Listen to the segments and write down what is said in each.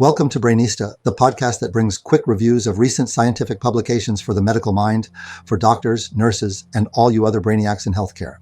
Welcome to Brainista, the podcast that brings quick reviews of recent scientific publications for the medical mind, for doctors, nurses, and all you other brainiacs in healthcare.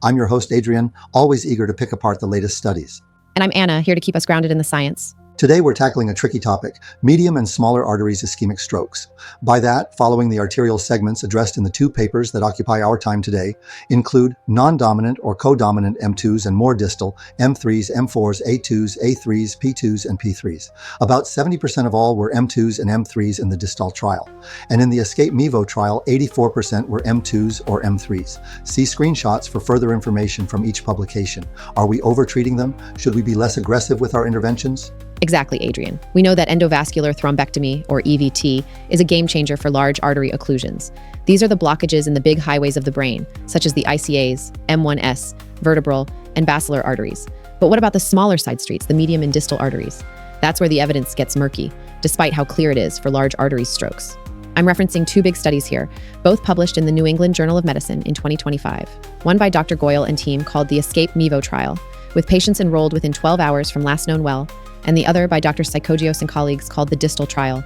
I'm your host, Adrian, always eager to pick apart the latest studies. And I'm Anna, here to keep us grounded in the science. Today, we're tackling a tricky topic, medium and smaller arteries ischemic strokes. By that, following the arterial segments addressed in the two papers that occupy our time today include non-dominant or co-dominant M2s and more distal, M3s, M4s, A2s, A3s, P2s, and P3s. About 70% of all were M2s and M3s in the distal trial. And in the ESCAPE-MEVO trial, 84% were M2s or M3s. See screenshots for further information from each publication. Are we over-treating them? Should we be less aggressive with our interventions? Exactly, Adrian. We know that endovascular thrombectomy, or EVT, is a game changer for large artery occlusions. These are the blockages in the big highways of the brain, such as the ICAs, M1S, vertebral, and basilar arteries. But what about the smaller side streets, the medium and distal arteries? That's where the evidence gets murky, despite how clear it is for large artery strokes. I'm referencing two big studies here, both published in the New England Journal of Medicine in 2025. One by Dr. Goyle and team called the ESCAPE-MEVO trial, with patients enrolled within 12 hours from last known well, and the other by Dr. Psychogios and colleagues called the distal trial,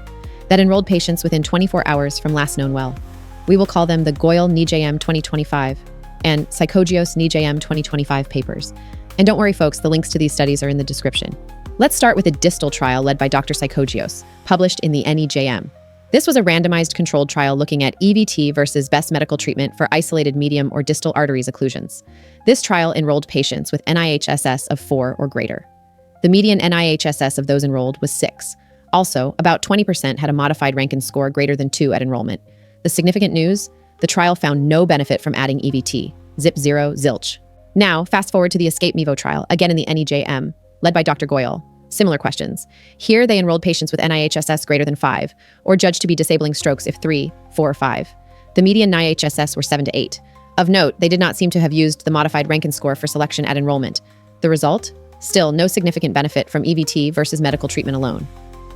that enrolled patients within 24 hours from last known well. We will call them the Goyle NEJM 2025 and Psychogios NEJM 2025 papers. And don't worry, folks, the links to these studies are in the description. Let's start with a distal trial led by Dr. Psychogios, published in the NEJM. This was a randomized controlled trial looking at EVT versus best medical treatment for isolated medium or distal arteries occlusions. This trial enrolled patients with NIHSS of 4 or greater. The median NIHSS of those enrolled was 6. Also, about 20% had a modified Rankin score greater than 2 at enrollment. The significant news? The trial found no benefit from adding EVT. Zip zero, zilch. Now, fast forward to the ESCAPE-MEVO trial, again in the NEJM, led by Dr. Goyle. Similar questions. Here, they enrolled patients with NIHSS greater than 5, or judged to be disabling strokes if 3, 4, or 5. The median NIHSS were 7 to 8. Of note, they did not seem to have used the modified Rankin score for selection at enrollment. The result? Still, no significant benefit from EVT versus medical treatment alone.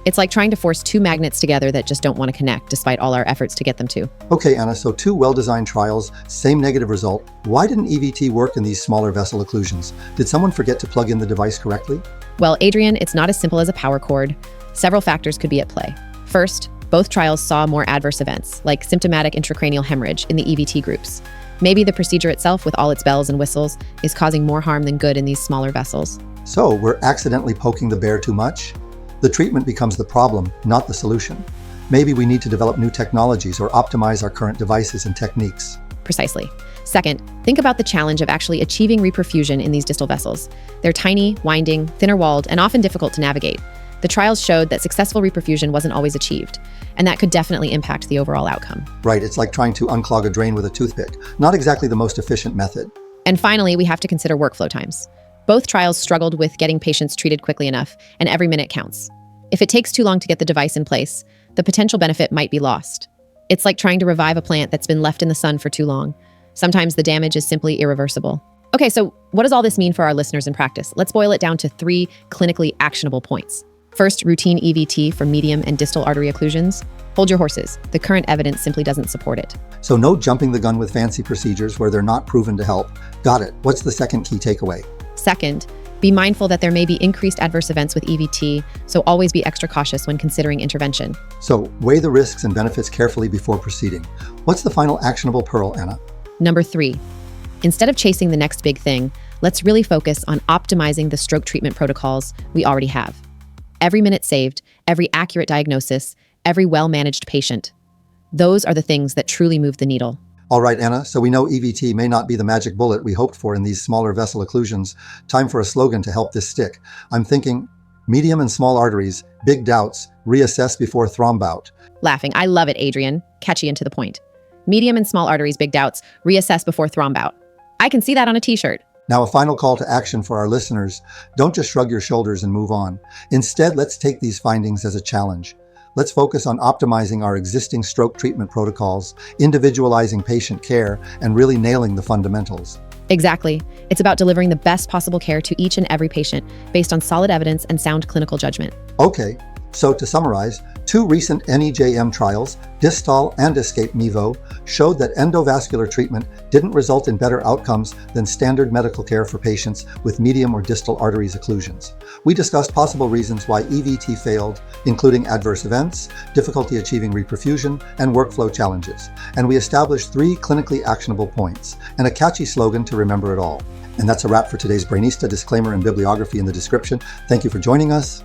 It's like trying to force two magnets together that just don't want to connect, despite all our efforts to get them to. Okay, Anna, so two well-designed trials, same negative result. Why didn't EVT work in these smaller vessel occlusions? Did someone forget to plug in the device correctly? Well, Adrian, it's not as simple as a power cord. Several factors could be at play. First, both trials saw more adverse events, like symptomatic intracranial hemorrhage in the EVT groups. Maybe the procedure itself, with all its bells and whistles, is causing more harm than good in these smaller vessels. So, we're accidentally poking the bear too much? The treatment becomes the problem, not the solution. Maybe we need to develop new technologies or optimize our current devices and techniques. Precisely. Second, think about the challenge of actually achieving reperfusion in these distal vessels. They're tiny, winding, thinner-walled, and often difficult to navigate. The trials showed that successful reperfusion wasn't always achieved, and that could definitely impact the overall outcome. Right, it's like trying to unclog a drain with a toothpick. Not exactly the most efficient method. And finally, we have to consider workflow times. Both trials struggled with getting patients treated quickly enough, and every minute counts. If it takes too long to get the device in place, the potential benefit might be lost. It's like trying to revive a plant that's been left in the sun for too long. Sometimes the damage is simply irreversible. Okay, so what does all this mean for our listeners in practice? Let's boil it down to 3 clinically actionable points. First, routine EVT for medium and distal artery occlusions. Hold your horses. The current evidence simply doesn't support it. So no jumping the gun with fancy procedures where they're not proven to help. Got it. What's the second key takeaway? Second, be mindful that there may be increased adverse events with EVT, so always be extra cautious when considering intervention. So weigh the risks and benefits carefully before proceeding. What's the final actionable pearl, Anna? Number 3, instead of chasing the next big thing, let's really focus on optimizing the stroke treatment protocols we already have. Every minute saved, every accurate diagnosis, every well-managed patient. Those are the things that truly move the needle. All right, Anna, so we know EVT may not be the magic bullet we hoped for in these smaller vessel occlusions. Time for a slogan to help this stick. I'm thinking, medium and small arteries, big doubts, reassess before thrombout. Laughing. I love it, Adrian. Catchy and to the point. Medium and small arteries, big doubts, reassess before thrombout. I can see that on a t-shirt. Now, a final call to action for our listeners. Don't just shrug your shoulders and move on. Instead, let's take these findings as a challenge. Let's focus on optimizing our existing stroke treatment protocols, individualizing patient care, and really nailing the fundamentals. Exactly. It's about delivering the best possible care to each and every patient based on solid evidence and sound clinical judgment. Okay, so to summarize, 2 recent NEJM trials, Distol and Escape-MeVo, showed that endovascular treatment didn't result in better outcomes than standard medical care for patients with medium or distal arteries occlusions. We discussed possible reasons why EVT failed, including adverse events, difficulty achieving reperfusion, and workflow challenges. And we established 3 clinically actionable points and a catchy slogan to remember it all. And that's a wrap for today's Brainista. Disclaimer and bibliography in the description. Thank you for joining us.